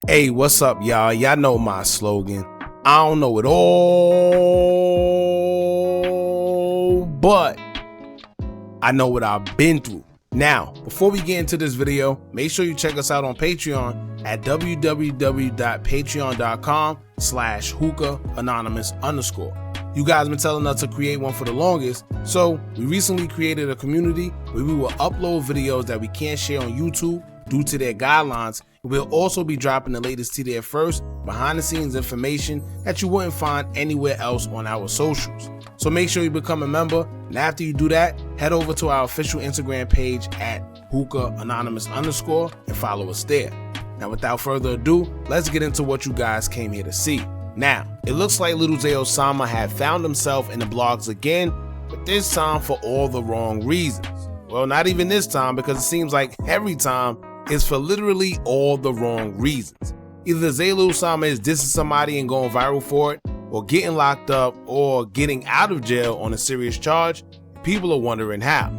Hey, what's up, y'all? Y'all know my slogan. I don't know it all, but I know what I've been through. Now, before we get into this video, make sure you check us out on Patreon at www.patreon.com/Hookah Anonymous _. You guys been telling us to create one for the longest, so we recently created a community where we will upload videos that we can't share on YouTube due to their guidelines. We'll also be dropping the latest to there first, behind the scenes information that you wouldn't find anywhere else on our socials. So make sure you become a member, and after you do that, head over to our official Instagram page at Hookah Anonymous _ and follow us there. Now without further ado, let's get into what you guys came here to see. Now, it looks like Lil Zay Osama had found himself in the blogs again, but this time for all the wrong reasons. Well, not even this time, because it seems like every time is for literally all the wrong reasons. Either Zay Osama is dissing somebody and going viral for it, or getting locked up, or getting out of jail on a serious charge. People are wondering how.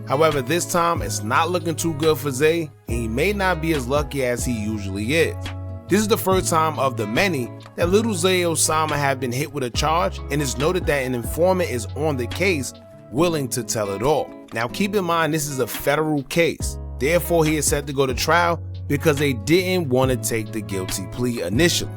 However, this time it's not looking too good for Zay, and he may not be as lucky as he usually is. This is the first time of the many that Lil Zay Osama have been hit with a charge, and it's noted that an informant is on the case, willing to tell it all. Now keep in mind, this is a federal case. Therefore, he is set to go to trial because they didn't want to take the guilty plea initially.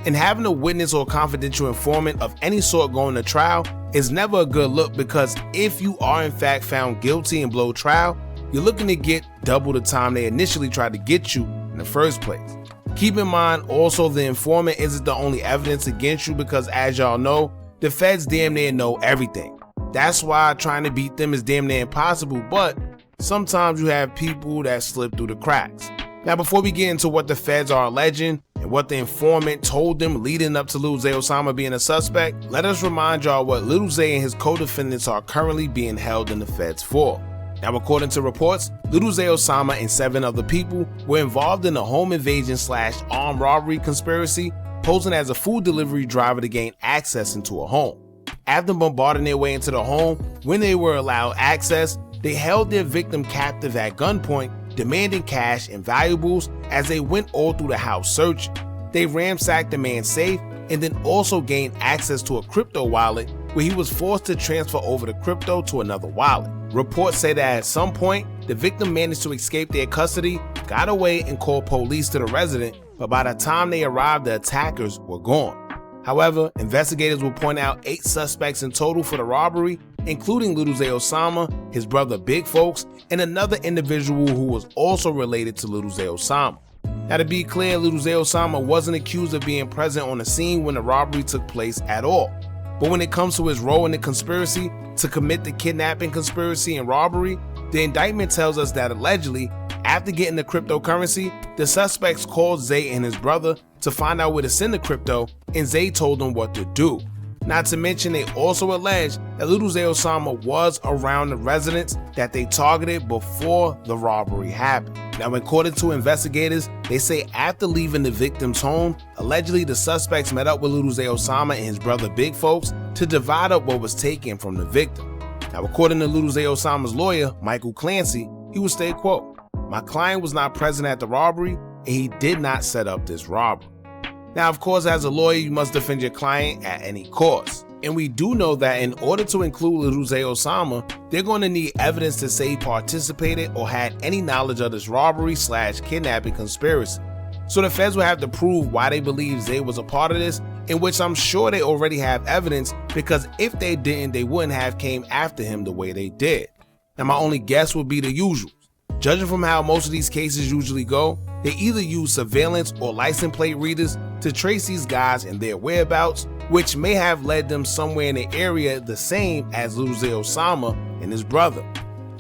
And having a witness or confidential informant of any sort going to trial is never a good look, because if you are in fact found guilty and blow trial, you're looking to get double the time they initially tried to get you in the first place. Keep in mind also, the informant isn't the only evidence against you, because as y'all know, the feds damn near know everything. That's why trying to beat them is damn near impossible, but sometimes you have people that slip through the cracks. Now before we get into what the feds are alleging and what the informant told them leading up to Lil Zay Osama being a suspect, let us remind y'all what Lil Zay and his co-defendants are currently being held in the feds for. Now according to reports, Lil Zay Osama and 7 other people were involved in a home invasion / armed robbery conspiracy, posing as a food delivery driver to gain access into a home. After bombarding their way into the home, when they were allowed access, they held their victim captive at gunpoint, demanding cash and valuables as they went all through the house searching. They ransacked the man's safe and then also gained access to a crypto wallet, where he was forced to transfer over the crypto to another wallet. Reports say that at some point, the victim managed to escape their custody, got away and called police to the resident, but by the time they arrived, the attackers were gone. However, investigators will point out 8 suspects in total for the robbery, including Lil Zay Osama, his brother Big Folks, and another individual who was also related to Lil Zay Osama. Now to be clear, Lil Zay Osama wasn't accused of being present on the scene when the robbery took place at all. But when it comes to his role in the conspiracy to commit the kidnapping conspiracy and robbery, the indictment tells us that allegedly, after getting the cryptocurrency, the suspects called Zay and his brother to find out where to send the crypto, and Zay told them what to do. Not to mention, they also alleged that Lil Zay Osama was around the residents that they targeted before the robbery happened. Now according to investigators, they say after leaving the victim's home, allegedly the suspects met up with Lil Zay Osama and his brother Big Folks to divide up what was taken from the victim. Now according to Lil Zay Osama's lawyer, Michael Clancy, he would state, quote, "My client was not present at the robbery and he did not set up this robbery." Now, of course, as a lawyer, you must defend your client at any cost. And we do know that in order to include Lil Zay Osama, they're going to need evidence to say he participated or had any knowledge of this robbery / kidnapping conspiracy. So the feds will have to prove why they believe Zay was a part of this, in which I'm sure they already have evidence, because if they didn't, they wouldn't have came after him the way they did. Now my only guess would be the usual. Judging from how most of these cases usually go, they either use surveillance or license plate readers to trace these guys and their whereabouts, which may have led them somewhere in the area the same as Lil Zay Osama and his brother.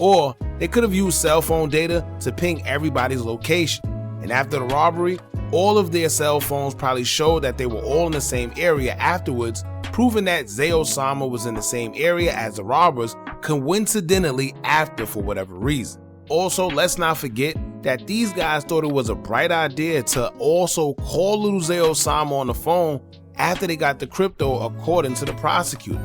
Or they could have used cell phone data to ping everybody's location. And after the robbery, all of their cell phones probably showed that they were all in the same area afterwards, proving that Zay Osama was in the same area as the robbers, coincidentally after for whatever reason. Also, let's not forget that these guys thought it was a bright idea to also call Lil Zay Osama on the phone after they got the crypto, according to the prosecutor.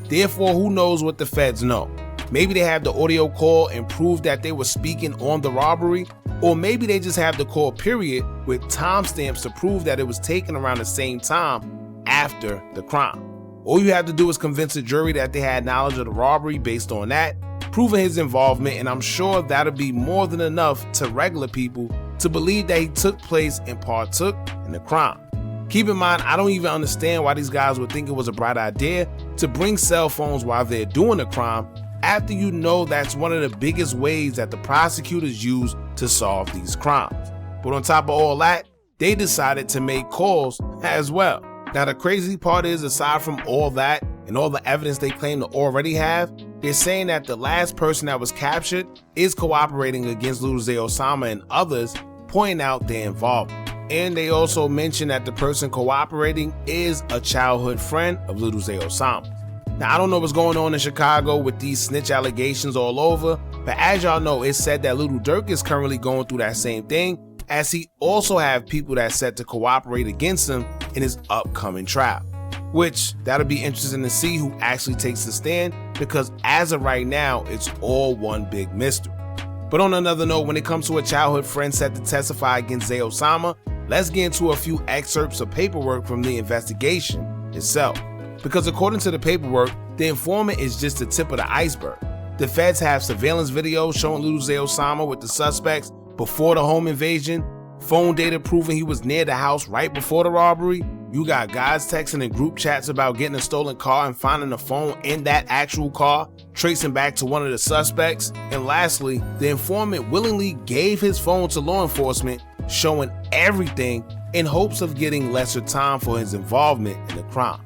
Therefore, who knows what the feds know? Maybe they have the audio call and prove that they were speaking on the robbery, Or maybe they just have the call period with timestamps to prove that it was taken around the same time after the crime. All you have to do is convince a jury that they had knowledge of the robbery based on that, proving his involvement, and I'm sure that'll be more than enough to regular people to believe that he took place and partook in the crime. Keep in mind, I don't even understand why these guys would think it was a bright idea to bring cell phones while they're doing the crime, after you know that's one of the biggest ways that the prosecutors use to solve these crimes. But on top of all that, they decided to make calls as well. Now the crazy part is, aside from all that and all the evidence they claim to already have, they're saying that the last person that was captured is cooperating against Lil Zay Osama and others, pointing out their involvement. And they also mention that the person cooperating is a childhood friend of Lil Zay Osama. Now I don't know what's going on in Chicago with these snitch allegations all over, but as y'all know, it's said that Lil Durk is currently going through that same thing, as he also have people that's set to cooperate against him in his upcoming trial. Which, that'll be interesting to see who actually takes the stand, because as of right now, it's all one big mystery. But on another note, when it comes to a childhood friend set to testify against Zay Osama, let's get into a few excerpts of paperwork from the investigation itself. Because according to the paperwork, the informant is just the tip of the iceberg. The feds have surveillance videos showing Lil Zay Osama with the suspects before the home invasion, phone data proving he was near the house right before the robbery. You got guys texting in group chats about getting a stolen car and finding a phone in that actual car, tracing back to one of the suspects. And lastly, the informant willingly gave his phone to law enforcement, showing everything in hopes of getting lesser time for his involvement in the crime.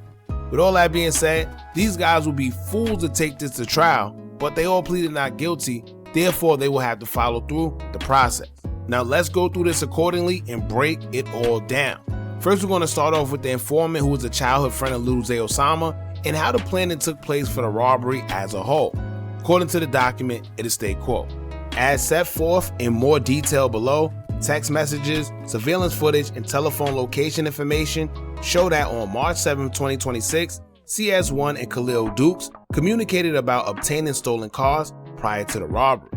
With all that being said, these guys will be fools to take this to trial, but they all pleaded not guilty, therefore they will have to follow through the process. Now let's go through this accordingly and break it all down. First, we're going to start off with the informant, who was a childhood friend of Lil Zay Osama, and how the planning took place for the robbery as a whole. According to the document, it is state quote, as set forth in more detail below, text messages, surveillance footage, and telephone location information show that on March 7, 2026, CS1 and Khalil Dukes communicated about obtaining stolen cars prior to the robbery.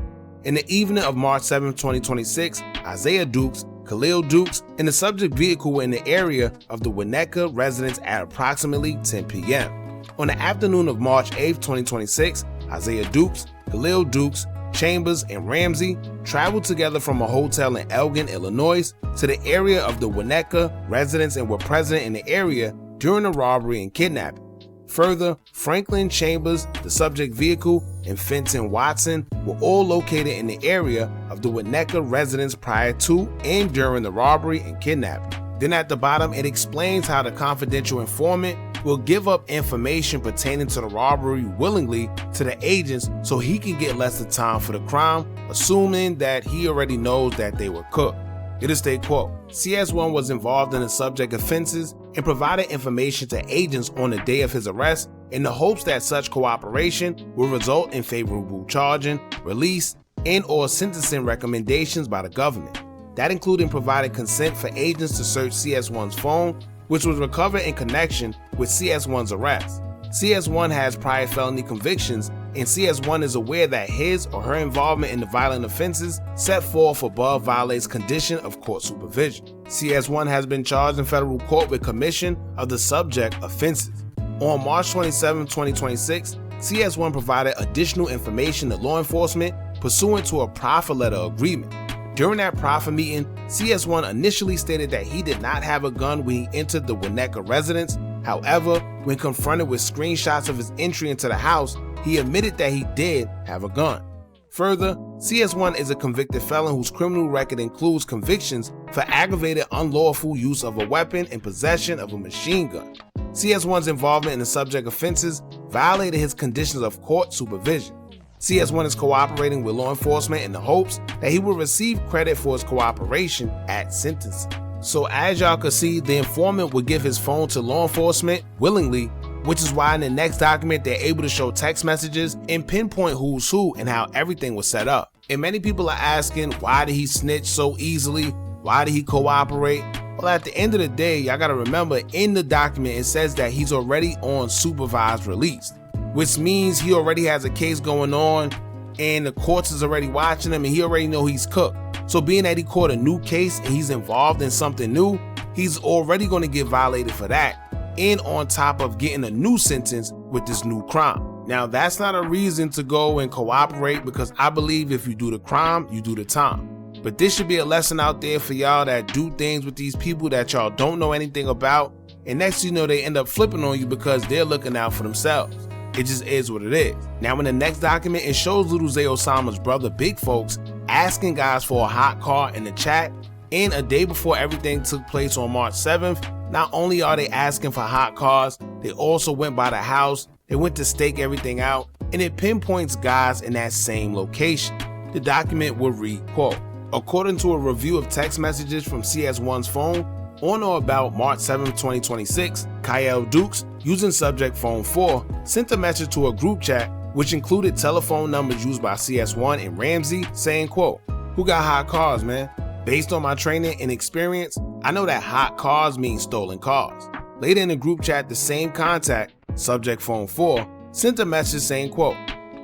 In the evening of March 7, 2026, Isaiah Dukes, Khalil Dukes, and the subject vehicle were in the area of the Winnetka residence at approximately 10 p.m. On the afternoon of March 8, 2026, Isaiah Dukes, Khalil Dukes, Chambers, and Ramsey traveled together from a hotel in Elgin, Illinois to the area of the Winnetka residence and were present in the area during the robbery and kidnapping. Further, Franklin Chambers, the subject vehicle, and Fenton Watson were all located in the area of the Winnetka residence prior to and during the robbery and kidnapping. Then at the bottom, it explains how the confidential informant will give up information pertaining to the robbery willingly to the agents so he can get less of time for the crime, assuming that he already knows that they were cooked. It is state quote, CS1 was involved in the subject offenses and provided information to agents on the day of his arrest in the hopes that such cooperation will result in favorable charging, release, and or sentencing recommendations by the government. That included providing consent for agents to search CS1's phone, which was recovered in connection with CS1's arrest. CS1 has prior felony convictions, and CS1 is aware that his or her involvement in the violent offenses set forth above violates condition of court supervision. CS1 has been charged in federal court with commission of the subject offenses. On March 27, 2026, CS1 provided additional information to law enforcement pursuant to a proffer letter agreement. During that proffer meeting, CS1 initially stated that he did not have a gun when he entered the Winnetka residence. However, when confronted with screenshots of his entry into the house, he admitted that he did have a gun. Further, CS1 is a convicted felon whose criminal record includes convictions for aggravated unlawful use of a weapon and possession of a machine gun. CS1's involvement in the subject offenses violated his conditions of court supervision. CS1 is cooperating with law enforcement in the hopes that he will receive credit for his cooperation at sentencing. So as y'all can see, the informant would give his phone to law enforcement willingly, which is why in the next document they're able to show text messages and pinpoint who's who and how everything was set up. And many people are asking, why did he snitch so easily? Why did he cooperate? Well, at the end of the day, y'all gotta remember, in the document it says that he's already on supervised release, which means he already has a case going on and the courts is already watching him and he already know he's cooked. So being that he caught a new case and he's involved in something new, he's already going to get violated for that, and on top of getting a new sentence with this new crime. Now that's not a reason to go and cooperate, because I believe if you do the crime, you do the time. But this should be a lesson out there for y'all that do things with these people that y'all don't know anything about, and next thing you know they end up flipping on you because they're looking out for themselves. It just is what it is. Now in the next document, it shows Lil Zay Osama's brother Big Folks asking guys for a hot car in the chat, and a day before everything took place on March 7th, not only are they asking for hot cars, they also went by the house, they went to stake everything out, and it pinpoints guys in that same location. The document will read, quote, according to a review of text messages from CS1's phone, on or about March 7, 2026, Kyle Dukes, using subject phone 4, sent a message to a group chat which included telephone numbers used by CS1 and Ramsey, saying, quote, who got hot cars, man? Based on my training and experience, I know that hot cars mean stolen cars. Later in the group chat, the same contact, subject phone 4, sent a message saying, quote,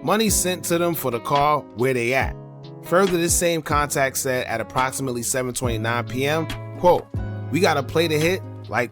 money sent to them for the car, where they at? Further, this same contact said at approximately 7:29 p.m., quote, we gotta play the hit, like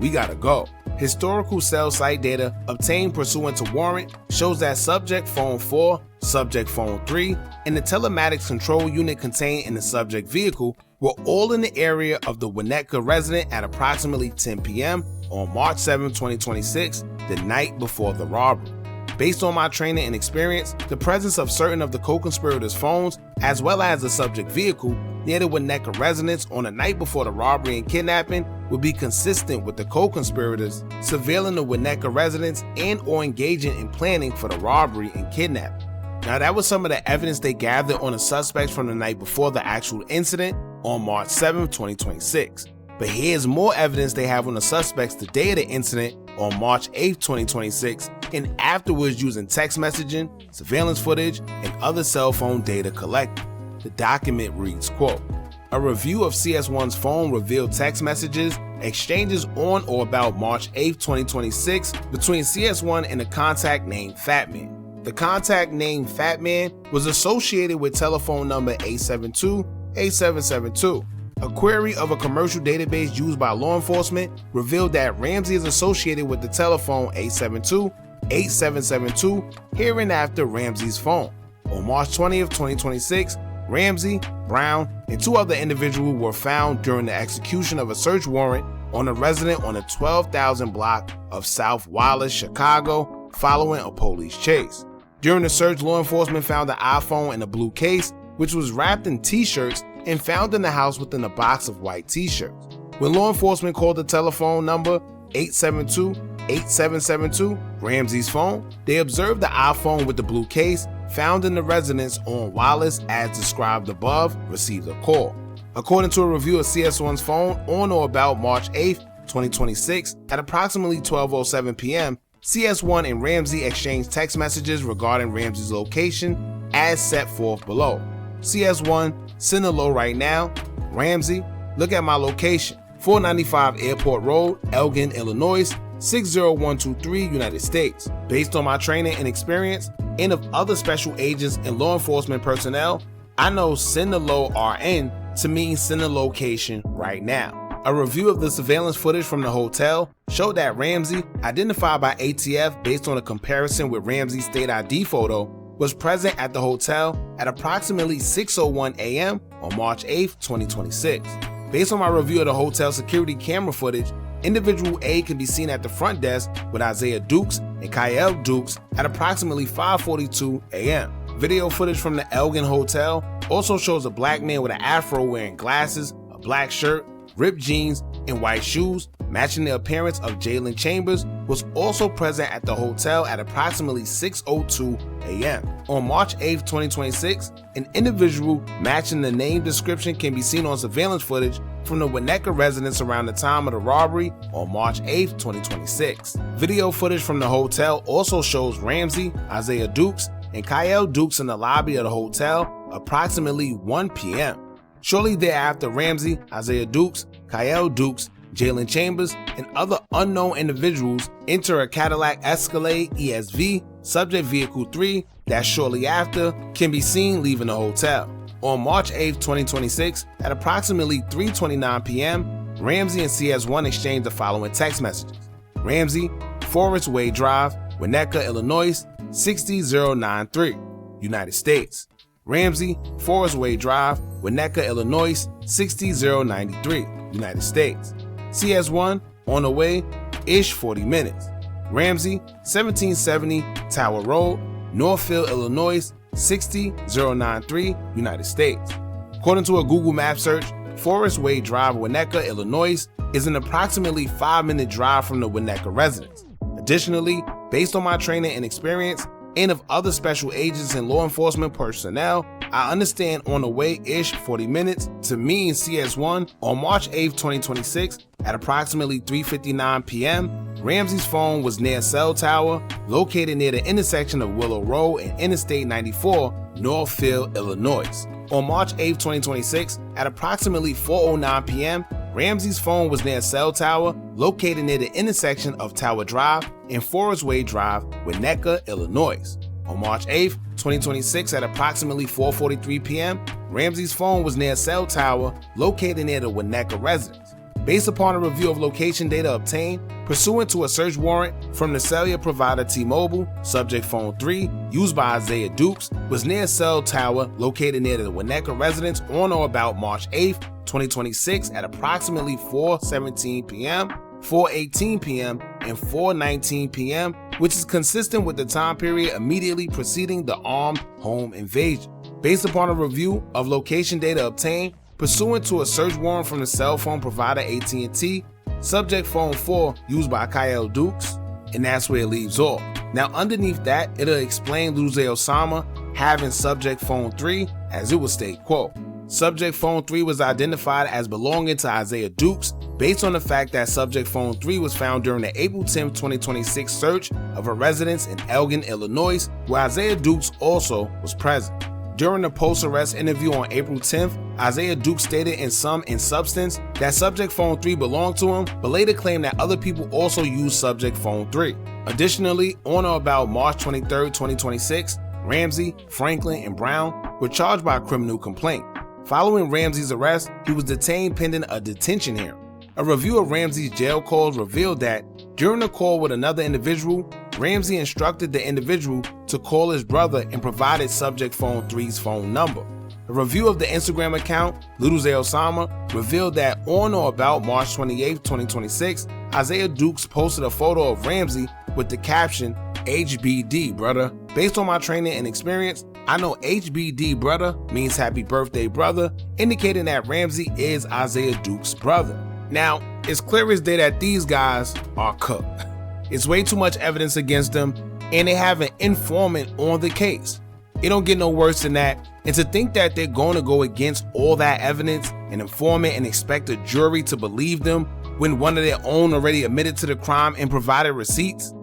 we gotta go. Historical cell site data obtained pursuant to warrant shows that subject phone 4, subject phone 3, and the telematics control unit contained in the subject vehicle were all in the area of the Winnetka resident at approximately 10 p.m. on March 7, 2026, the night before the robbery. Based on my training and experience, the presence of certain of the co-conspirators' phones, as well as the subject vehicle, near the Winnetka residence on the night before the robbery and kidnapping would be consistent with the co-conspirators surveilling the Winnetka residence and or engaging in planning for the robbery and kidnapping. Now that was some of the evidence they gathered on the suspects from the night before the actual incident on March 7, 2026. But here's more evidence they have on the suspects the day of the incident on March 8, 2026, and afterwards using text messaging, surveillance footage, and other cell phone data collected. The document reads, quote, a review of CS1's phone revealed text messages, exchanges on or about March 8, 2026 between CS1 and a contact named Fatman. The contact named Fatman was associated with telephone number 872-8772. A query of a commercial database used by law enforcement revealed that Ramsey is associated with the telephone 872-8772, hereinafter Ramsey's phone. On March 20th, 2026, Ramsey, Brown, and 2 other individuals were found during the execution of a search warrant on a resident on the 12,000 block of South Wallace, Chicago, following a police chase. During the search, law enforcement found an iPhone in a blue case, which was wrapped in t-shirts and found in the house within a box of white t-shirts. When law enforcement called the telephone number 872-8772, Ramsey's phone, they observed the iPhone with the blue case found in the residence on Wallace as described above received a call. According to a review of CS1's phone on or about March 8, 2026, at approximately 12:07 p.m., CS1 and Ramsey exchanged text messages regarding Ramsey's location as set forth below. CS1, send a low right now. Ramsey, look at my location. 495 Airport Road, Elgin, Illinois, 60123, United States. Based on my training and experience, and of other special agents and law enforcement personnel, I know send a low RN to mean send a location right now. A review of the surveillance footage from the hotel showed that Ramsey, identified by ATF based on a comparison with Ramsey's state ID photo, was present at the hotel at approximately 6:01 a.m. on March 8, 2026. Based on my review of the hotel security camera footage, individual A can be seen at the front desk with Isaiah Dukes and Kyle Dukes at approximately 5:42 a.m. Video footage from the Elgin Hotel also shows a black man with an afro wearing glasses, a black shirt, ripped jeans, and white shoes, matching the appearance of Jalen Chambers, was also present at the hotel at approximately 6:02 a.m. On March 8, 2026, an individual matching the name description can be seen on surveillance footage from the Winnetka residence around the time of the robbery on March 8, 2026. Video footage from the hotel also shows Ramsey, Isaiah Dukes, and Kyle Dukes in the lobby of the hotel approximately 1 p.m. Shortly thereafter, Ramsey, Isaiah Dukes, Kyle Dukes, Jalen Chambers, and other unknown individuals enter a Cadillac Escalade ESV, subject vehicle 3, that shortly after can be seen leaving the hotel. On March 8, 2026, at approximately 3:29 p.m., Ramsey and CS1 exchanged the following text messages. Ramsey, Forest Way Drive, Winnetka, Illinois, 60093, United States. Ramsey, Forest Way Drive, Winnetka, Illinois, 60093, United States. CS1, on the way, ish 40 minutes. Ramsey, 1770 Tower Road, Northfield, Illinois, 60093, United States. According to a Google Maps search, Forest Way Drive, Winnetka, Illinois is an approximately 5-minute drive from the Winnetka residence. Additionally, based on my training and experience, and of other special agents and law enforcement personnel, I understand on the way-ish 40 minutes to mean CS1 on March 8, 2026 at approximately 3:59 p.m. Ramsey's phone was near a cell tower located near the intersection of Willow Road and Interstate 94, Northfield, Illinois. On March 8, 2026 at approximately 4:09 p.m., Ramsey's phone was near a cell tower located near the intersection of Tower Drive and Forest Way Drive, Winnetka, Illinois. On March 8, 2026 at approximately 4:43 p.m., Ramsey's phone was near a cell tower located near the Winnetka residence. Based upon a review of location data obtained pursuant to a search warrant from the cellular provider T-Mobile, subject phone 3, used by Isaiah Dukes, was near a cell tower located near the Winnetka residence on or about March 8, 2026 at approximately 4:17 p.m., 4:18 p.m., and 4:19 p.m., which is consistent with the time period immediately preceding the armed home invasion. Based upon a review of location data obtained pursuant to a search warrant from the cell phone provider AT&T, subject phone 4 used by Kyle Dukes, and that's where it leaves off. Now underneath that, it'll explain Lil Zay Osama having subject phone 3 as it would state, quote, subject phone 3 was identified as belonging to Isaiah Dukes based on the fact that subject phone 3 was found during the April 10, 2026 search of a residence in Elgin, Illinois, where Isaiah Dukes also was present. During the post-arrest interview on April 10th, Isaiah Dukes stated in substance that subject phone 3 belonged to him, but later claimed that other people also used subject phone 3. Additionally, on or about March 23, 2026, Ramsey, Franklin, and Brown were charged by a criminal complaint. Following Ramsey's arrest, he was detained pending a detention hearing. A review of Ramsey's jail calls revealed that during a call with another individual, Ramsey instructed the individual to call his brother and provided subject phone 3's phone number. A review of the Instagram account, Lil Zay Osama, revealed that on or about March 28, 2026, Isaiah Dukes posted a photo of Ramsey with the caption, HBD, brother. Based on my training and experience, I know HBD, brother, means happy birthday, brother, indicating that Ramsey is Isaiah Dukes' brother. Now, it's clear as day that these guys are cooked. It's way too much evidence against them, and they have an informant on the case. It don't get no worse than that, and to think that they're going to go against all that evidence, an informant, and expect a jury to believe them when one of their own already admitted to the crime and provided receipts?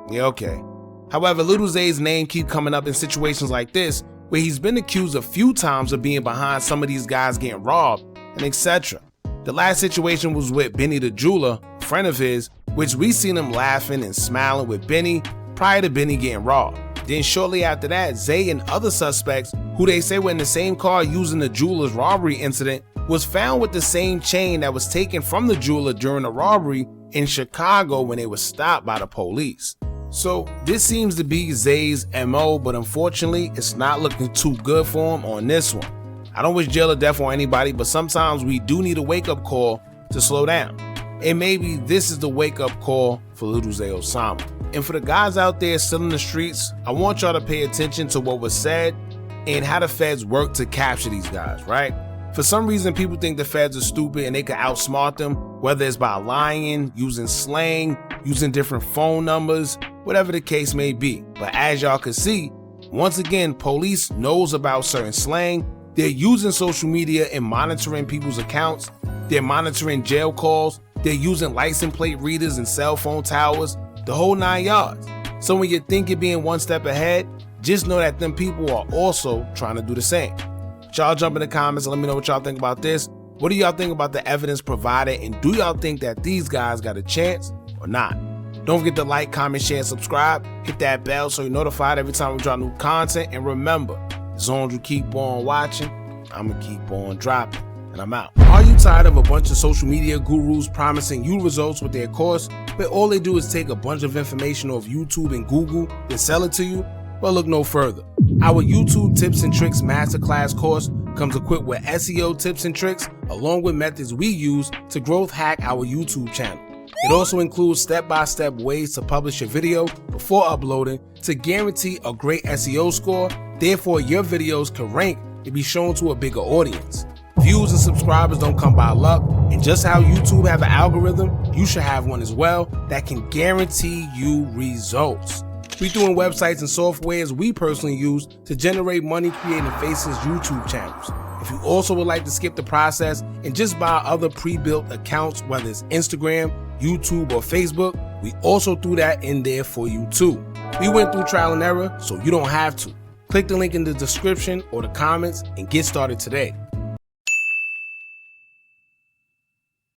Yeah, okay. However, Lil Zay's name keep coming up in situations like this, where he's been accused a few times of being behind some of these guys getting robbed, and etc. The last situation was with Benny the jeweler, a friend of his, which we seen him laughing and smiling with Benny prior to Benny getting robbed. Then shortly after that, Zay and other suspects, who they say were in the same car using the jeweler's robbery incident, was found with the same chain that was taken from the jeweler during the robbery in Chicago when they were stopped by the police. So this seems to be Zay's MO, but unfortunately, it's not looking too good for him on this one. I don't wish jail or death on anybody, but sometimes we do need a wake-up call to slow down. And maybe this is the wake-up call for Lil Zay Osama. And for the guys out there still in the streets, I want y'all to pay attention to what was said and how the feds work to capture these guys, right? For some reason, people think the feds are stupid and they can outsmart them, whether it's by lying, using slang, using different phone numbers, whatever the case may be. But as y'all can see, once again, police knows about certain slang. They're using social media and monitoring people's accounts. They're monitoring jail calls. They're using license plate readers and cell phone towers, the whole 9 yards. So when you think you're being one step ahead, just know that them people are also trying to do the same. Y'all jump in the comments and let me know what y'all think about this. What do y'all think about the evidence provided, and do y'all think that these guys got a chance or not? Don't forget to like, comment, share, and subscribe. Hit that bell so you're notified every time we drop new content. And remember, as long as you keep on watching, I'ma keep on dropping. And I'm out. Are you tired of a bunch of social media gurus promising you results with their course, but all they do is take a bunch of information off YouTube and Google and sell it to you? Well, look no further. Our YouTube Tips and Tricks Masterclass course comes equipped with SEO tips and tricks, along with methods we use to growth hack our YouTube channel. It also includes step-by-step ways to publish your video before uploading to guarantee a great SEO score, therefore your videos can rank and be shown to a bigger audience. Views and subscribers don't come by luck, and just how YouTube have an algorithm, you should have one as well that can guarantee you results. We doing websites and softwares we personally use to generate money creating Faces YouTube channels. If you also would like to skip the process and just buy other pre-built accounts, whether it's Instagram, YouTube, or Facebook, we also threw that in there for you too. We went through trial and error, so you don't have to. Click the link in the description or the comments and get started today.